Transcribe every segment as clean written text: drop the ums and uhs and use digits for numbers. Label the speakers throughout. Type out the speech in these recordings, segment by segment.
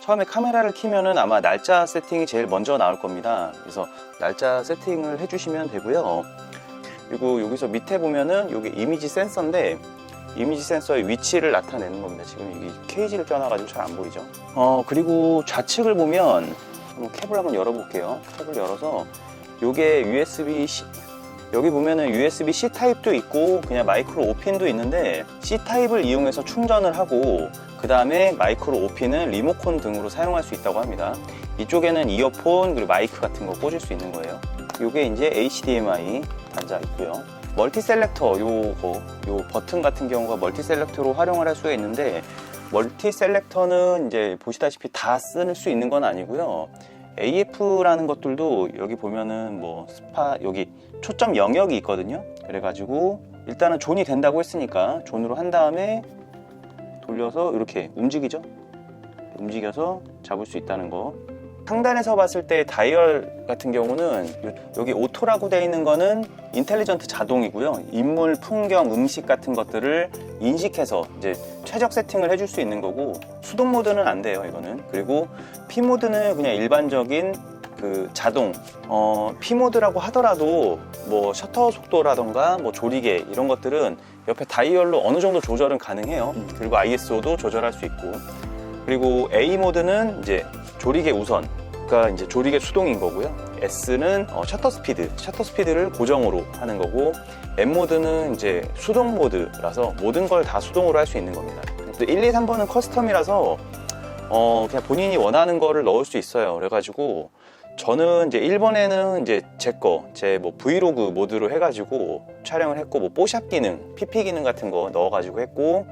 Speaker 1: 처음에 카메라를 켜면은 아마 날짜 세팅이 제일 먼저 나올 겁니다. 그래서 날짜 세팅을 해주시면 되고요. 그리고 여기서 밑에 보면은 여기 이미지 센서인데, 이미지 센서의 위치를 나타내는 겁니다. 지금 이게 케이지를 껴놔가지고 잘 안 보이죠. 그리고 좌측을 보면 캡을 한번 열어볼게요. 캡을 열어서 요게 USB-C, 여기 보면은 USB-C 타입도 있고 그냥 마이크로 5핀도 있는데, C 타입을 이용해서 충전을 하고 그 다음에 마이크로 5핀은 리모컨 등으로 사용할 수 있다고 합니다. 이쪽에는 이어폰 그리고 마이크 같은 거 꽂을 수 있는 거예요. 요게 이제 HDMI 단자 있고요. 멀티 셀렉터, 요 버튼 같은 경우가 멀티 셀렉터로 활용을 할 수가 있는데, 멀티 셀렉터는 이제 보시다시피 다 쓸 수 있는 건 아니고요. AF라는 것들도 여기 보면은 뭐 여기 초점 영역이 있거든요. 그래가지고 일단은 존이 된다고 했으니까 존으로 한 다음에 돌려서 이렇게 움직이죠. 움직여서 잡을 수 있다는 거. 상단에서 봤을 때 다이얼 같은 경우는 여기 오토라고 되어 있는 거는 인텔리전트 자동이고요. 인물, 풍경, 음식 같은 것들을 인식해서 이제 최적 세팅을 해줄 수 있는 거고, 수동 모드는 안 돼요, 이거는. 그리고 P 모드는 그냥 일반적인 그 자동, P 모드라고 하더라도 뭐 셔터 속도라던가 뭐 조리개 이런 것들은 옆에 다이얼로 어느 정도 조절은 가능해요. 그리고 ISO도 조절할 수 있고, 그리고 A 모드는 이제 조리개 우선가 이제 조리개 수동인 거고요. S는 셔터 스피드를 고정으로 하는 거고, M 모드는 이제 수동 모드라서 모든 걸 다 수동으로 할 수 있는 겁니다. 또 1, 2, 3번은 커스텀이라서 그냥 본인이 원하는 거를 넣을 수 있어요. 그래가지고 저는 이제 1번에는 이제 제 뭐 브이로그 모드로 해가지고 촬영을 했고, 뭐 뽀샵 기능, PP 기능 같은 거 넣어가지고 했고,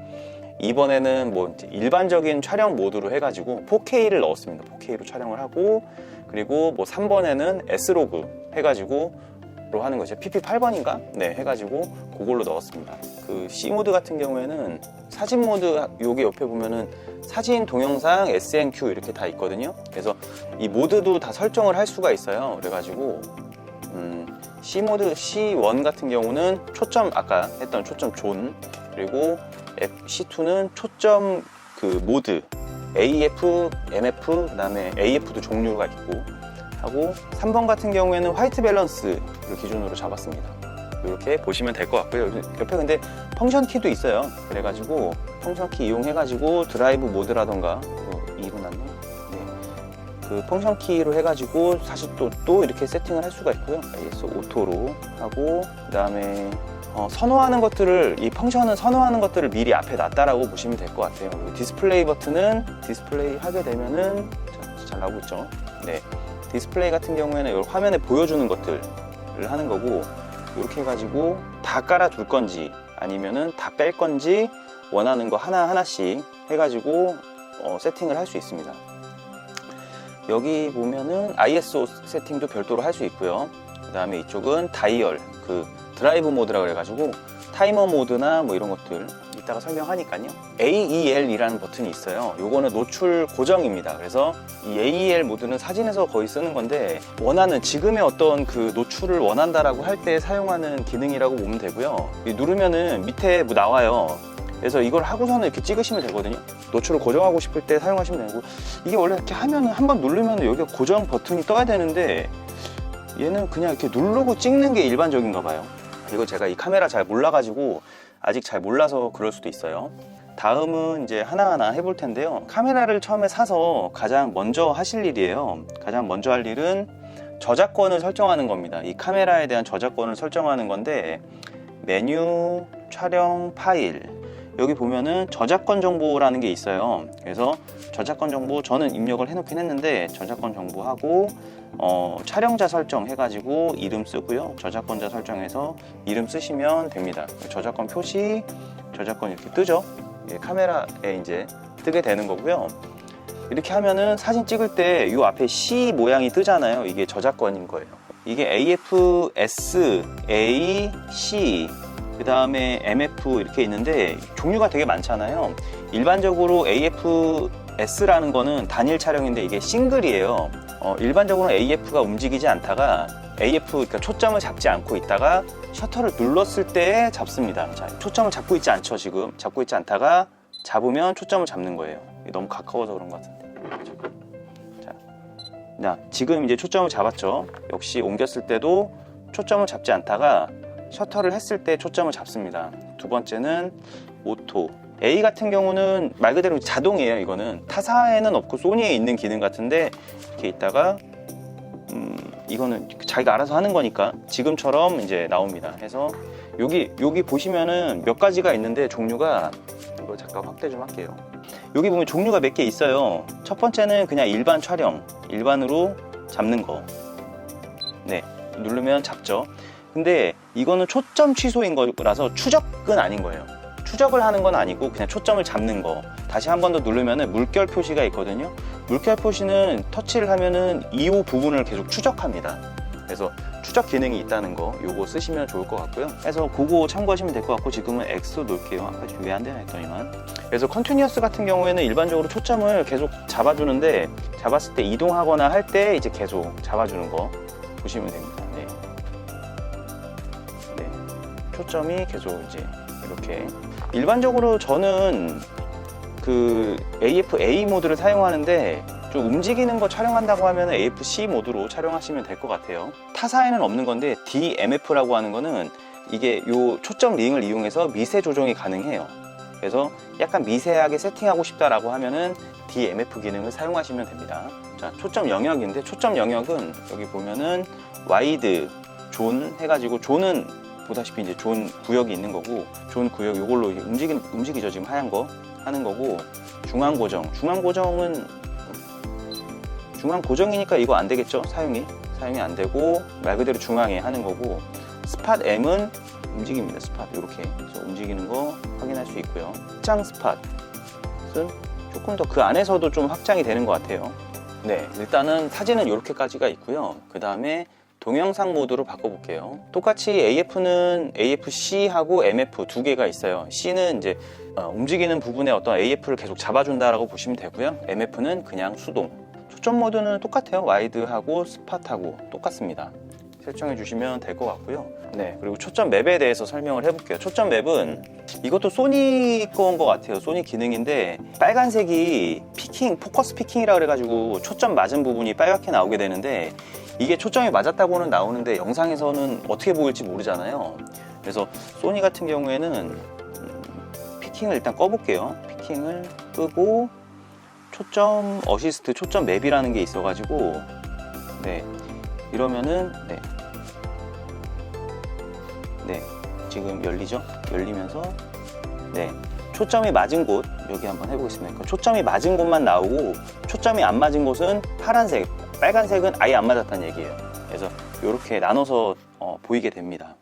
Speaker 1: 2번에는 뭐 일반적인 촬영 모드로 해가지고 4K를 넣었습니다. 4K로 촬영을 하고, 그리고 뭐 3번에는 S로그 해가지고 로 하는 거죠. PP8번인가? 네, 해가지고 그걸로 넣었습니다. 그 C 모드 같은 경우에는 사진 모드, 여기 옆에 보면은 사진, 동영상, SNQ 이렇게 다 있거든요. 그래서 이 모드도 다 설정을 할 수가 있어요. 그래가지고 C 모드, C1 같은 경우는 초점, 아까 했던 초점 존, 그리고 C2는 초점 그 모드, AF, MF, 그 다음에 AF도 종류가 있고 하고, 3번 같은 경우에는 화이트 밸런스를 기준으로 잡았습니다. 이렇게 보시면 될 것 같고요. 옆에 근데 펑션 키도 있어요. 그래가지고 펑션 키 이용해가지고 드라이브 모드라던가, 2분 안에 그 펑션 키로 해가지고 사실 또 이렇게 세팅을 할 수가 있고요. AS 오토로 하고, 그 다음에 선호하는 것들을, 이 펑션은 선호하는 것들을 미리 앞에 놨다라고 보시면 될 것 같아요. 그리고 디스플레이 버튼은 디스플레이 하게 되면은 잘 나오고 있죠. 네, 디스플레이 같은 경우에는 이 화면에 보여주는 것들을 하는 거고, 이렇게 해가지고 다 깔아둘 건지 아니면은 다 뺄 건지 원하는 거 하나하나씩 해가지고 세팅을 할 수 있습니다. 여기 보면은 ISO 세팅도 별도로 할 수 있고요. 그 다음에 이쪽은 다이얼, 그 드라이브 모드라고 해가지고 타이머 모드나 뭐 이런 것들 이따가 설명하니까요. AEL이라는 버튼이 있어요. 요거는 노출 고정입니다. 그래서 이 AEL 모드는 사진에서 거의 쓰는 건데, 원하는 지금의 어떤 그 노출을 원한다라고 할 때 사용하는 기능이라고 보면 되고요. 누르면은 밑에 뭐 나와요. 그래서 이걸 하고서는 이렇게 찍으시면 되거든요. 노출을 고정하고 싶을 때 사용하시면 되고, 이게 원래 이렇게 하면은 한번 누르면 여기가 고정 버튼이 떠야 되는데, 얘는 그냥 이렇게 누르고 찍는 게 일반적인가 봐요. 이거 제가 이 카메라 잘 몰라가지고 아직 잘 몰라서 그럴 수도 있어요. 다음은 이제 하나하나 해볼 텐데요. 카메라를 처음에 사서 가장 먼저 하실 일이에요. 가장 먼저 할 일은 저작권을 설정하는 겁니다. 이 카메라에 대한 저작권을 설정하는 건데, 메뉴, 촬영, 파일, 여기 보면은 저작권 정보라는 게 있어요. 그래서 저작권 정보 저는 입력을 해놓긴 했는데, 저작권 정보하고 촬영자 설정 해가지고 이름 쓰고요. 저작권자 설정해서 이름 쓰시면 됩니다. 저작권 표시, 저작권 이렇게 뜨죠. 예, 카메라에 이제 뜨게 되는 거고요. 이렇게 하면은 사진 찍을 때 이 앞에 C 모양이 뜨잖아요. 이게 저작권인 거예요. 이게 AF, S, A, C, 그 다음에 MF 이렇게 있는데 종류가 되게 많잖아요. 일반적으로 AF-S라는 거는 단일 촬영인데 이게 싱글이에요. 일반적으로는 AF가 움직이지 않다가 그러니까 초점을 잡지 않고 있다가 셔터를 눌렀을 때 잡습니다. 자, 초점을 잡고 있지 않죠. 지금 잡고 있지 않다가 잡으면 초점을 잡는 거예요. 너무 가까워서 그런 것 같은데. 자, 지금 이제 초점을 잡았죠. 역시 옮겼을 때도 초점을 잡지 않다가 셔터를 했을 때 초점을 잡습니다. 두 번째는 오토. A 같은 경우는 말 그대로 자동이에요. 이거는 타사에는 없고 소니에 있는 기능 같은데 이렇게 있다가 이거는 자기가 알아서 하는 거니까 지금처럼 이제 나옵니다. 해서 여기 보시면은 몇 가지가 있는데 종류가, 이거 잠깐 확대 좀 할게요. 여기 보면 종류가 몇 개 있어요. 첫 번째는 그냥 일반 촬영, 일반으로 잡는 거. 네, 누르면 잡죠. 근데 이거는 초점 취소인 거라서 추적은 아닌 거예요. 추적을 하는 건 아니고 그냥 초점을 잡는 거. 다시 한 번 더 누르면은 물결 표시가 있거든요. 물결 표시는 터치를 하면은 이 부분을 계속 추적합니다. 그래서 추적 기능이 있다는 거, 요거 쓰시면 좋을 것 같고요. 그래서 그거 참고하시면 될 것 같고, 지금은 X로 놓을게요. 아까 왜 안 되나 했더니만. 그래서 컨티뉴어스 같은 경우에는 일반적으로 초점을 계속 잡아주는데, 잡았을 때 이동하거나 할 때 이제 계속 잡아주는 거 보시면 됩니다. 네. 네. 초점이 계속 이제 이렇게. 일반적으로 저는 그 AF-A 모드를 사용하는데, 좀 움직이는 거 촬영한다고 하면 AF-C 모드로 촬영하시면 될 것 같아요. 타사에는 없는 건데 DMF라고 하는 거는 이게 요 초점 링을 이용해서 미세 조정이 가능해요. 그래서 약간 미세하게 세팅하고 싶다라고 하면은 DMF 기능을 사용하시면 됩니다. 자, 초점 영역인데, 초점 영역은 여기 보면은 와이드, 존 해가지고, 존은 보다시피 이제 존 구역이 있는 거고, 존 구역 요걸로 움직이죠. 지금 하얀 거 하는 거고, 중앙 고정. 중앙 고정이니까 이거 안 되겠죠? 사용이 안 되고, 말 그대로 중앙에 하는 거고, 스팟 M은 움직입니다. 스팟 이렇게 그래서 움직이는 거 확인할 수 있고요. 확장 스팟은 조금 더 그 안에서도 좀 확장이 되는 것 같아요. 네, 일단은 사진은 이렇게까지가 있고요. 그 다음에 동영상 모드로 바꿔볼게요. 똑같이 AF는 AF-C하고 MF 두 개가 있어요. C는 이제 움직이는 부분에 어떤 AF를 계속 잡아준다라고 보시면 되고요. MF는 그냥 수동. 초점 모드는 똑같아요. 와이드하고 스팟하고 똑같습니다. 설정해 주시면 될 것 같고요. 네, 그리고 초점 맵에 대해서 설명을 해볼게요. 초점 맵은 이것도 소니 거인 것 같아요. 소니 기능인데, 빨간색이 피킹, 포커스 피킹이라 그래가지고 초점 맞은 부분이 빨갛게 나오게 되는데, 이게 초점이 맞았다고는 나오는데 영상에서는 어떻게 보일지 모르잖아요. 그래서 소니 같은 경우에는 피킹을 일단 꺼볼게요. 피킹을 끄고 초점 어시스트, 초점 맵이라는 게 있어가지고, 네, 이러면은 네, 지금 열리죠? 열리면서 네, 초점이 맞은 곳 여기 한번 해보겠습니다. 초점이 맞은 곳만 나오고, 초점이 안 맞은 곳은 파란색, 빨간색은 아예 안 맞았다는 얘기예요. 그래서 이렇게 나눠서 보이게 됩니다.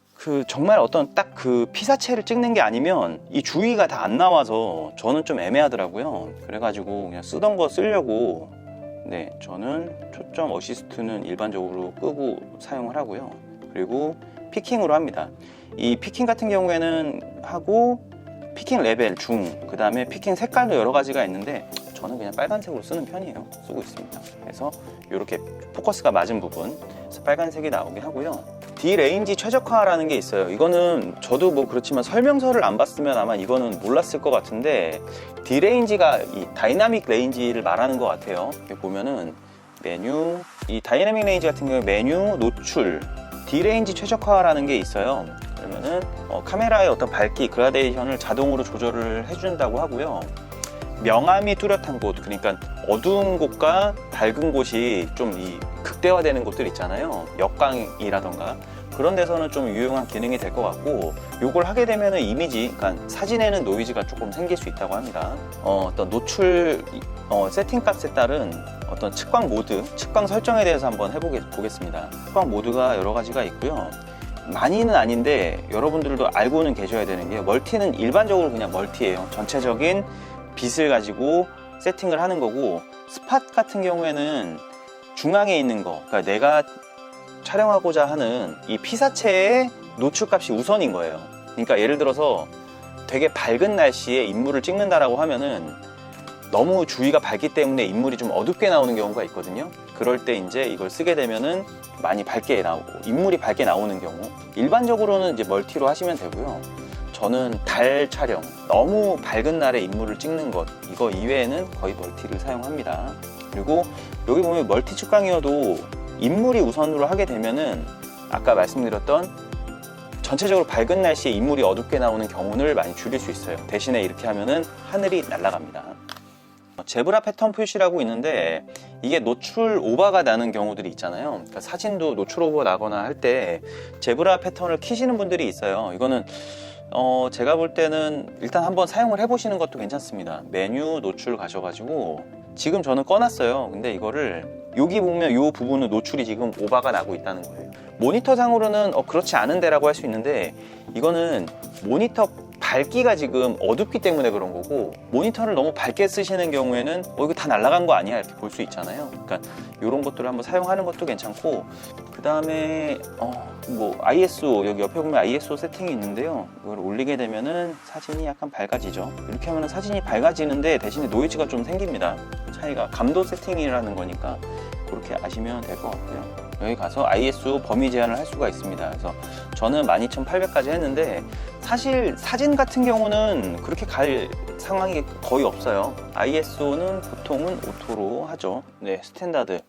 Speaker 1: 정말 어떤 딱 그 피사체를 찍는 게 아니면 이 주위가 다 안 나와서 저는 좀 애매하더라고요. 그래가지고 그냥 쓰던 거 쓰려고, 네, 저는 초점 어시스트는 일반적으로 끄고 사용을 하고요. 그리고 피킹으로 합니다. 이 피킹 같은 경우에는 하고, 피킹 레벨 중, 그 다음에 피킹 색깔도 여러 가지가 있는데 저는 그냥 빨간색으로 쓰는 편이에요. 쓰고 있습니다. 그래서 이렇게 포커스가 맞은 부분, 그래서 빨간색이 나오게 하고요. D레인지 최적화라는 게 있어요. 이거는 저도 뭐 그렇지만 설명서를 안 봤으면 아마 이거는 몰랐을 것 같은데, D레인지가 이 다이나믹 레인지를 말하는 것 같아요. 여기 보면은 메뉴, 이 다이나믹 레인지 같은 경우에 메뉴, 노출, D레인지 최적화라는 게 있어요. 그러면은 카메라의 어떤 밝기, 그라데이션을 자동으로 조절을 해준다고 하고요. 명암이 뚜렷한 곳, 그러니까 어두운 곳과 밝은 곳이 좀 극대화되는 곳들 있잖아요. 역광이라던가 그런 데서는 좀 유용한 기능이 될 것 같고, 요걸 하게 되면 이미지, 그러니까 사진에는 노이즈가 조금 생길 수 있다고 합니다. 어떤 노출 세팅 값에 따른 어떤 측광 모드, 측광 설정에 대해서 한번 해보겠습니다. 측광 모드가 여러 가지가 있고요. 많이는 아닌데 여러분들도 알고는 계셔야 되는 게, 멀티는 일반적으로 그냥 멀티예요. 전체적인 빛을 가지고 세팅을 하는 거고, 스팟 같은 경우에는 중앙에 있는 거, 그러니까 내가 촬영하고자 하는 이 피사체의 노출값이 우선인 거예요. 그러니까 예를 들어서 되게 밝은 날씨에 인물을 찍는다라고 하면은 너무 주위가 밝기 때문에 인물이 좀 어둡게 나오는 경우가 있거든요. 그럴 때 이제 이걸 쓰게 되면은 많이 밝게 나오고, 인물이 밝게 나오는 경우, 일반적으로는 이제 멀티로 하시면 되고요. 저는 달 촬영, 너무 밝은 날에 인물을 찍는 것, 이거 이외에는 거의 멀티를 사용합니다. 그리고 여기 보면 멀티 측광이어도 인물이 우선으로 하게 되면은 아까 말씀드렸던 전체적으로 밝은 날씨에 인물이 어둡게 나오는 경우를 많이 줄일 수 있어요. 대신에 이렇게 하면은 하늘이 날아갑니다. 제브라 패턴 표시라고 있는데 이게 노출 오버가 나는 경우들이 있잖아요. 그러니까 사진도 노출 오버 나거나 할 때 제브라 패턴을 키시는 분들이 있어요. 이거는 제가 볼 때는 일단 한번 사용을 해보시는 것도 괜찮습니다. 메뉴 노출 가셔가지고 지금 저는 꺼놨어요. 근데 이거를 여기 보면 이 부분은 노출이 지금 오버가 나고 있다는 거예요. 모니터 상으로는 그렇지 않은데 라고 할 수 있는데 이거는 모니터 밝기가 지금 어둡기 때문에 그런 거고, 모니터를 너무 밝게 쓰시는 경우에는 이거 다 날아간 거 아니야 이렇게 볼 수 있잖아요. 그러니까 이런 것들을 한번 사용하는 것도 괜찮고, 그 다음에 뭐 ISO, 여기 옆에 보면 ISO 세팅이 있는데요. 이걸 올리게 되면은 사진이 약간 밝아지죠. 이렇게 하면 사진이 밝아지는데 대신에 노이즈가 좀 생깁니다. 차이가 감도 세팅이라는 거니까 그렇게 아시면 될 것 같고요. 여기 가서 ISO 범위 제한을 할 수가 있습니다. 그래서 저는 12800까지 했는데 사실 사진 같은 경우는 그렇게 갈 상황이 거의 없어요. ISO는 보통은 오토로 하죠. 네, 스탠다드.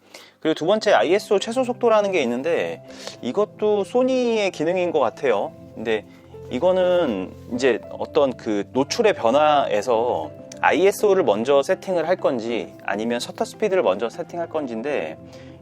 Speaker 1: 그리고 두 번째 ISO 최소 속도라는 게 있는데 이것도 소니의 기능인 것 같아요. 근데 이거는 이제 어떤 그 노출의 변화에서 ISO를 먼저 세팅을 할 건지 아니면 셔터 스피드를 먼저 세팅할 건지인데,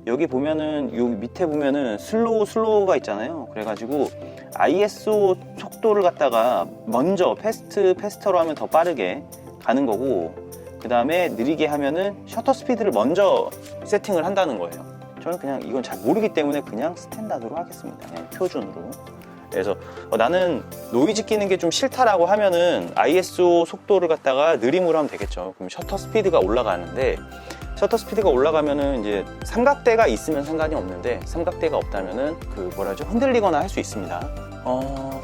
Speaker 1: 여기 보면은 여기 밑에 보면은 슬로우가 있잖아요. 그래가지고 ISO 속도를 갖다가 먼저 패스터로 하면 더 빠르게 가는 거고, 그 다음에 느리게 하면은 셔터 스피드를 먼저 세팅을 한다는 거예요. 저는 그냥 이건 잘 모르기 때문에 그냥 스탠다드로 하겠습니다. 그냥 표준으로. 그래서 나는 노이즈 끼는 게 좀 싫다라고 하면은 ISO 속도를 갖다가 느림으로 하면 되겠죠. 그럼 셔터 스피드가 올라가는데, 셔터 스피드가 올라가면은 이제 삼각대가 있으면 상관이 없는데, 삼각대가 없다면은 그 뭐라죠, 흔들리거나 할 수 있습니다.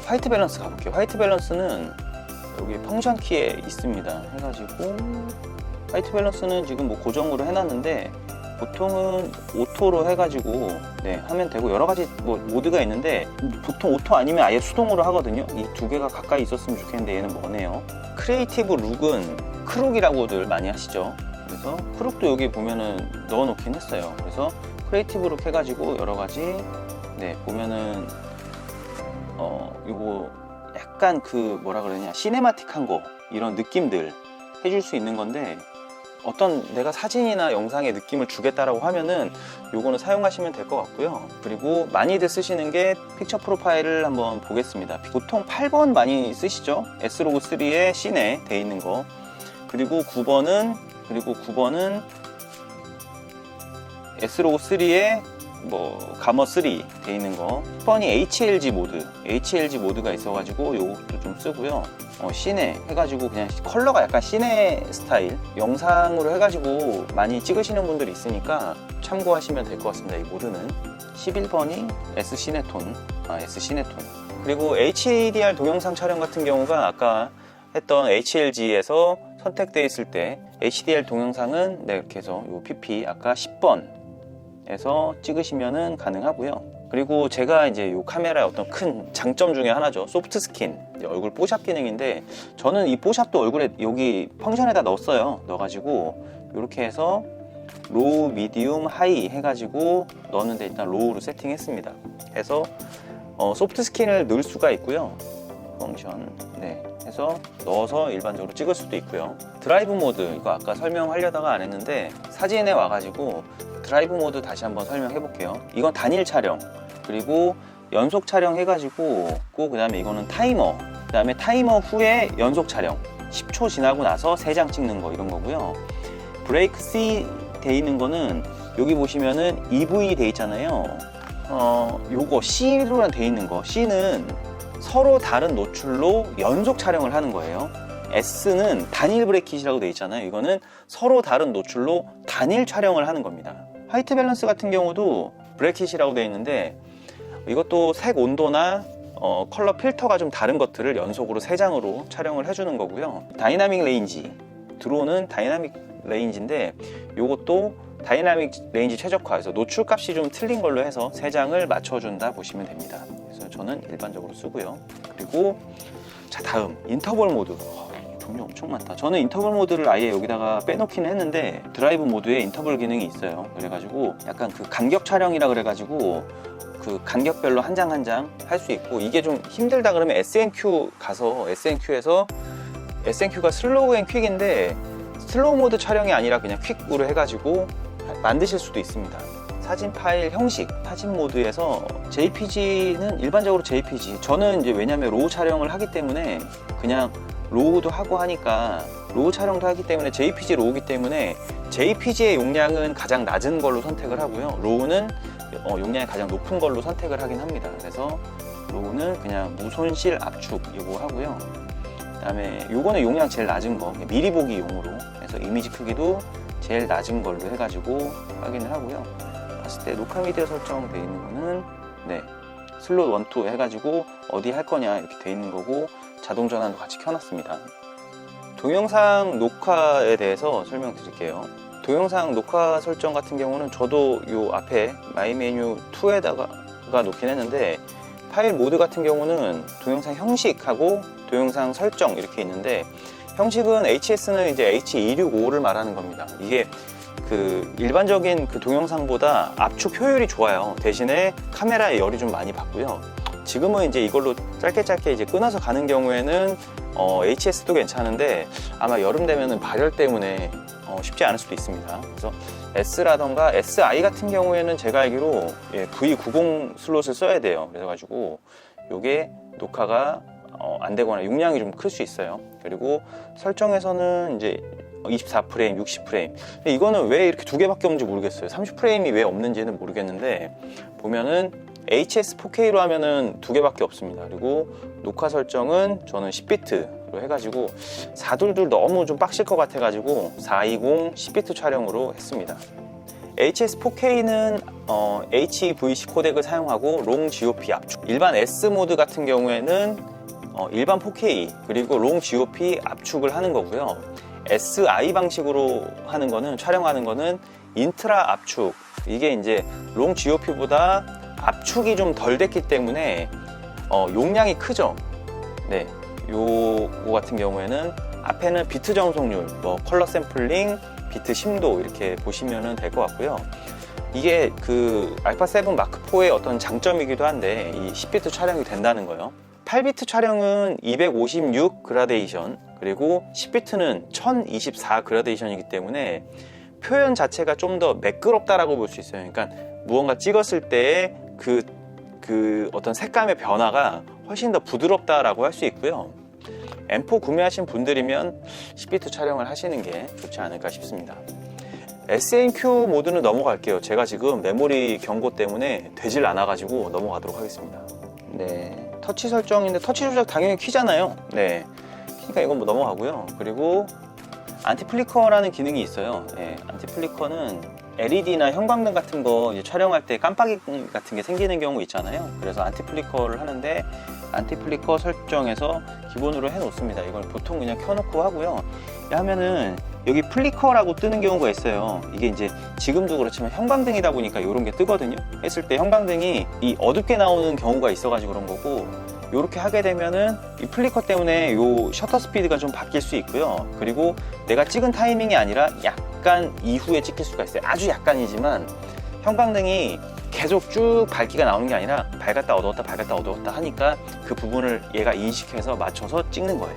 Speaker 1: 화이트 밸런스 가볼게요. 화이트 밸런스는 여기 펑션 키에 있습니다. 해가지고 화이트 밸런스는 지금 뭐 고정으로 해놨는데 보통은 오토로 해가지고 하면 되고, 여러 가지 뭐 모드가 있는데 보통 오토 아니면 아예 수동으로 하거든요. 이 두 개가 가까이 있었으면 좋겠는데 얘는 뭐네요. 크리에이티브 룩은 크룩이라고들 많이 하시죠. 그래서 크룩도 여기 보면은 넣어 놓긴 했어요. 그래서 크리에이티브 룩 해가지고 여러 가지 보면은 요거 약간 그 뭐라 그러냐, 시네마틱한 거 이런 느낌들 해줄 수 있는 건데, 어떤 내가 사진이나 영상의 느낌을 주겠다라고 하면은 요거는 사용하시면 될 것 같고요. 그리고 많이들 쓰시는 게 픽처 프로파일을 한번 보겠습니다. 보통 8번 많이 쓰시죠. S로그3에 시네 돼 있는 거. 그리고 9번은 S로그3에 뭐 가머3 돼 있는 거. 10번이 HLG 모드가 있어가지고 요것도 좀 쓰고요. 시네 해가지고 그냥 컬러가 약간 시네 스타일 영상으로 해가지고 많이 찍으시는 분들이 있으니까 참고하시면 될 것 같습니다. 이 모드는 11번이 S시네톤. 그리고 HDR 동영상 촬영 같은 경우가 아까 했던 HLG에서 선택되어 있을 때 HDR 동영상은 이렇게 해서 요 PP 아까 10번에서 찍으시면은 가능하고요. 그리고 제가 이제 이 카메라의 어떤 큰 장점 중에 하나죠. 소프트 스킨, 얼굴 뽀샵 기능인데, 저는 이 뽀샵도 얼굴에 여기 펑션에다 넣었어요. 넣어가지고 이렇게 해서 로우, 미디움, 하이 해가지고 넣었는데 일단 로우로 세팅했습니다. 해서 소프트 스킨을 넣을 수가 있고요. 펑션 해서 넣어서 일반적으로 찍을 수도 있고요. 드라이브 모드, 이거 아까 설명하려다가 안 했는데 사진에 와가지고 드라이브 모드 다시 한번 설명해 볼게요. 이건 단일 촬영, 그리고 연속 촬영 해가지고, 그 다음에 이거는 타이머, 그 다음에 타이머 후에 연속 촬영 10초 지나고 나서 3장 찍는 거, 이런 거고요. 브레이크 C 돼 있는 거는 여기 보시면은 EV 돼 있잖아요. 요거 C로 돼 있는 거, C는 서로 다른 노출로 연속 촬영을 하는 거예요. S는 단일 브레이킷이라고 돼 있잖아요. 이거는 서로 다른 노출로 단일 촬영을 하는 겁니다. 화이트 밸런스 같은 경우도 브레이킷이라고 돼 있는데, 이것도 색 온도나 컬러 필터가 좀 다른 것들을 연속으로 3장으로 촬영을 해주는 거고요. 다이나믹 레인지, 드론은 다이나믹 레인지인데 이것도 다이나믹 레인지 최적화해서 노출 값이 좀 틀린 걸로 해서 3장을 맞춰준다 보시면 됩니다. 그래서 저는 일반적으로 쓰고요. 그리고 자, 다음 인터벌 모드. 종류 엄청 많다. 저는 인터벌 모드를 아예 여기다가 빼놓기는 했는데 드라이브 모드에 인터벌 기능이 있어요. 그래가지고 약간 그 간격 촬영이라 그래가지고 그 간격별로 한 장 한 장 할 수 있고, 이게 좀 힘들다 그러면 SNQ 가서 SNQ가 슬로우 앤 퀵인데 슬로우 모드 촬영이 아니라 그냥 퀵으로 해가지고 만드실 수도 있습니다. 사진 파일 형식, 사진 모드에서 JPG는 일반적으로 JPG. 저는 이제 왜냐면 로우 촬영을 하기 때문에 그냥 로우도 하고 하니까 로우 촬영도 하기 때문에 JPG 로우기 때문에 JPG의 용량은 가장 낮은 걸로 선택을 하고요. 로우는 용량이 가장 높은 걸로 선택을 하긴 합니다. 그래서 로우는 그냥 무손실 압축 이거 하고요. 그 다음에 요거는 용량 제일 낮은 거, 미리 보기 용으로 해서 이미지 크기도 제일 낮은 걸로 해가지고 확인을 하고요. 봤을 때 녹화 미디어 설정되어 있는 거는 슬롯 1, 2 해가지고 어디 할 거냐 이렇게 되어 있는 거고, 자동 전환도 같이 켜놨습니다. 동영상 녹화에 대해서 설명드릴게요. 동영상 녹화 설정 같은 경우는 저도 요 앞에 마이 메뉴 2에다가 놓긴 했는데, 파일 모드 같은 경우는 동영상 형식하고 동영상 설정 이렇게 있는데, 형식은 HS는 이제 H265를 말하는 겁니다. 이게 그 일반적인 그 동영상보다 압축 효율이 좋아요. 대신에 카메라에 열이 좀 많이 받고요. 지금은 이제 이걸로 짧게 이제 끊어서 가는 경우에는 HS도 괜찮은데 아마 여름 되면은 발열 때문에 쉽지 않을 수도 있습니다. 그래서 S라던가 SI 같은 경우에는 제가 알기로 V90 슬롯을 써야 돼요. 그래가지고 요게 녹화가 안 되거나 용량이 좀 클 수 있어요. 그리고 설정에서는 이제 24프레임, 60프레임. 이거는 왜 이렇게 두 개밖에 없는지 모르겠어요. 30프레임이 왜 없는지는 모르겠는데, 보면은 HS 4K로 하면은 두 개밖에 없습니다. 그리고 녹화 설정은 저는 10비트로 해가지고 422 너무 좀 빡실 것 같아가지고 420 10비트 촬영으로 했습니다. HS 4K는 HEVC 코덱을 사용하고 롱 GOP 압축. 일반 S 모드 같은 경우에는 일반 4K 그리고 롱 GOP 압축을 하는 거고요. SI 방식으로 하는 거는, 촬영하는 거는 인트라 압축. 이게 이제 롱 GOP보다 압축이 좀 덜 됐기 때문에 용량이 크죠. 네, 요거 같은 경우에는 앞에는 비트 정속률, 컬러 샘플링, 비트 심도 이렇게 보시면 될 것 같고요. 이게 그 알파 7 마크 4의 어떤 장점이기도 한데, 이 10비트 촬영이 된다는 거예요. 8비트 촬영은 256 그라데이션, 그리고 10비트는 1024 그라데이션이기 때문에 표현 자체가 좀 더 매끄럽다라고 볼 수 있어요. 그러니까 무언가 찍었을 때의 그 어떤 색감의 변화가 훨씬 더 부드럽다라고 할 수 있고요. M4 구매하신 분들이면 10비트 촬영을 하시는 게 좋지 않을까 싶습니다. SNQ 모드는 넘어갈게요. 제가 지금 메모리 경고 때문에 되질 않아가지고 넘어가도록 하겠습니다. 네, 터치 설정인데 터치 조작 당연히 키잖아요. 네, 그러니까 이건 뭐 넘어가고요. 그리고 안티플리커라는 기능이 있어요. 네, 안티플리커는 LED나 형광등 같은 거 이제 촬영할 때 깜빡이 같은 게 생기는 경우 있잖아요. 그래서 안티플리커를 하는데, 안티플리커 설정에서 기본으로 해 놓습니다. 이걸 보통 그냥 켜놓고 하고요. 하면은 여기 플리커라고 뜨는 경우가 있어요. 이게 이제 지금도 그렇지만 형광등이다 보니까 이런 게 뜨거든요. 했을 때 형광등이 이 어둡게 나오는 경우가 있어가지고 그런 거고, 이렇게 하게 되면은 이 플리커 때문에 요 셔터 스피드가 좀 바뀔 수 있고요. 그리고 내가 찍은 타이밍이 아니라 약간 이후에 찍힐 수가 있어요. 아주 약간이지만 형광등이 계속 쭉 밝기가 나오는 게 아니라 밝았다 어두웠다 밝았다 어두웠다 하니까 그 부분을 얘가 인식해서 맞춰서 찍는 거예요.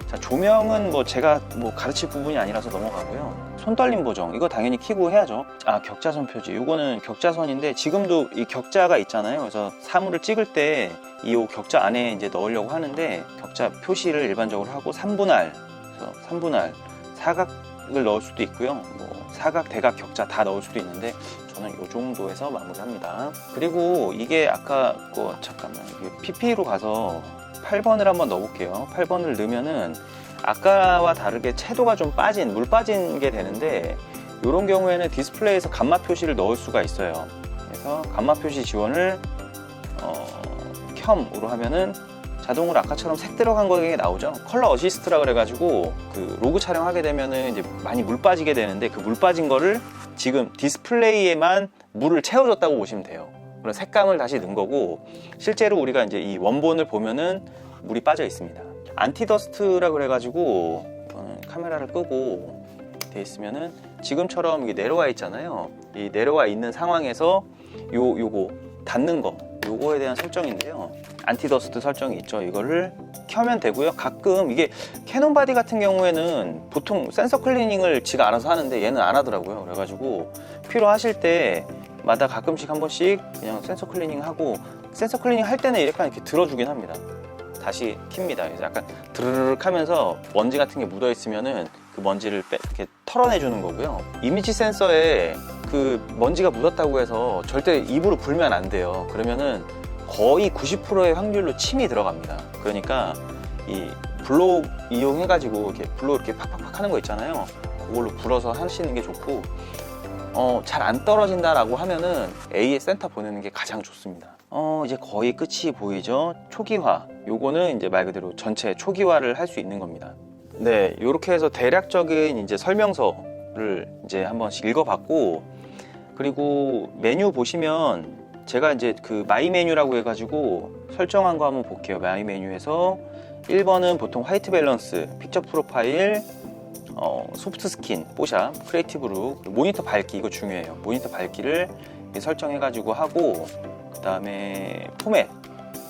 Speaker 1: 자, 조명은 뭐 제가 뭐 가르칠 부분이 아니라서 넘어가고요. 손떨림 보정 이거 당연히 켜고 해야죠. 격자선 표지, 이거는 격자선인데 지금도 이 격자가 있잖아요. 그래서 사물을 찍을 때 이 격자 안에 이제 넣으려고 하는데, 격자 표시를 일반적으로 하고 3분할, 그래서 3분할 사각을 넣을 수도 있고요. 뭐 사각, 대각, 격자 다 넣을 수도 있는데 저는 이 정도에서 마무리합니다. 그리고 이게 아까 잠깐만, 이게 PP로 가서 8번을 한번 넣어볼게요. 8번을 넣으면은 아까와 다르게 채도가 좀 빠진, 물 빠진 게 되는데, 이런 경우에는 디스플레이에서 감마 표시를 넣을 수가 있어요. 그래서 감마 표시 지원을 켬으로 하면은 자동으로 아까처럼 색 들어간 거에 나오죠. 컬러 어시스트라 그래가지고 그 로그 촬영하게 되면은 이제 많이 물 빠지게 되는데, 그 물 빠진 거를 지금 디스플레이에만 물을 채워줬다고 보시면 돼요. 그런 색감을 다시 넣은 거고, 실제로 우리가 이제 이 원본을 보면은 물이 빠져 있습니다. 안티더스트라 그래가지고 이거는 카메라를 끄고 돼 있으면은 지금처럼 이게 내려와 있잖아요. 이 내려와 있는 상황에서 요거 닫는 거, 요거에 대한 설정인데요. 안티더스트 설정이 있죠. 이거를 켜면 되고요. 가끔 이게 캐논 바디 같은 경우에는 보통 센서 클리닝을 지가 알아서 하는데 얘는 안 하더라고요. 그래가지고 필요하실 때마다 가끔씩 한 번씩 그냥 센서 클리닝 하고, 센서 클리닝 할 때는 약간 이렇게 들어주긴 합니다. 다시 킵니다. 그래서 약간 드르륵 하면서 먼지 같은 게 묻어 있으면은 그 먼지를 이렇게 털어내주는 거고요. 이미지 센서에 그 먼지가 묻었다고 해서 절대 입으로 불면 안 돼요. 그러면은 거의 90%의 확률로 침이 들어갑니다. 그러니까 이 블로우 이용해가지고 이렇게 블로우 이렇게 팍팍팍 하는 거 있잖아요. 그걸로 불어서 하시는 게 좋고, 잘 안 떨어진다라고 하면은 AS 센터 보내는 게 가장 좋습니다. 이제 거의 끝이 보이죠? 초기화. 요거는 이제 말 그대로 전체 초기화를 할 수 있는 겁니다. 네, 요렇게 해서 대략적인 이제 설명서를 이제 한 번씩 읽어봤고, 그리고 메뉴 보시면 제가 이제 그 마이 메뉴라고 해가지고 설정한 거 한번 볼게요. 마이 메뉴에서 1번은 보통 화이트 밸런스, 픽처 프로파일, 소프트 스킨, 뽀샵, 크리에이티브 룩, 모니터 밝기, 이거 중요해요. 모니터 밝기를 설정해가지고 하고, 그 다음에 포맷,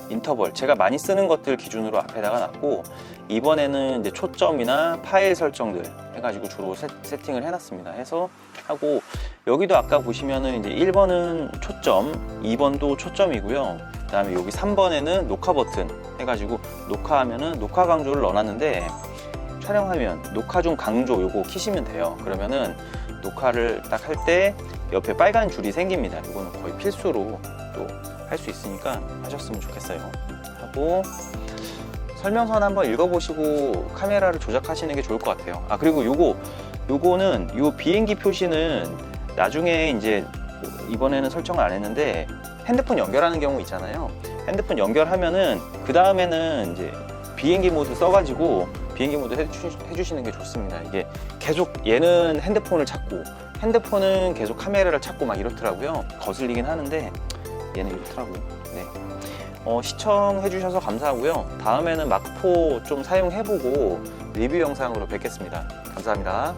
Speaker 1: 인터벌, 제가 많이 쓰는 것들 기준으로 앞에다가 놨고, 이번에는 이제 초점이나 파일 설정들 해가지고 주로 세팅을 해놨습니다. 해서 하고, 여기도 아까 보시면은 이제 1번은 초점, 2번도 초점이고요. 그 다음에 여기 3번에는 녹화 버튼 해가지고 녹화하면은 녹화 강조를 넣어놨는데, 촬영하면 녹화 중 강조 요거 키시면 돼요. 그러면은 녹화를 딱 할 때 옆에 빨간 줄이 생깁니다. 이거는 거의 필수로 또 할 수 있으니까 하셨으면 좋겠어요. 하고 설명서는 한번 읽어보시고 카메라를 조작하시는 게 좋을 것 같아요. 그리고 요거는 요 비행기 표시는 나중에 이제 이번에는 설정을 안 했는데, 핸드폰 연결하는 경우 있잖아요. 핸드폰 연결하면은 그 다음에는 이제 비행기 모드 써가지고 비행기 모드 해주시는 게 좋습니다. 이게 계속 얘는 핸드폰을 찾고 핸드폰은 계속 카메라를 찾고 막 이렇더라고요. 거슬리긴 하는데 얘는 이렇더라고요. 네. 시청해 주셔서 감사하고요. 다음에는 마크4 좀 사용해보고 리뷰 영상으로 뵙겠습니다. 감사합니다.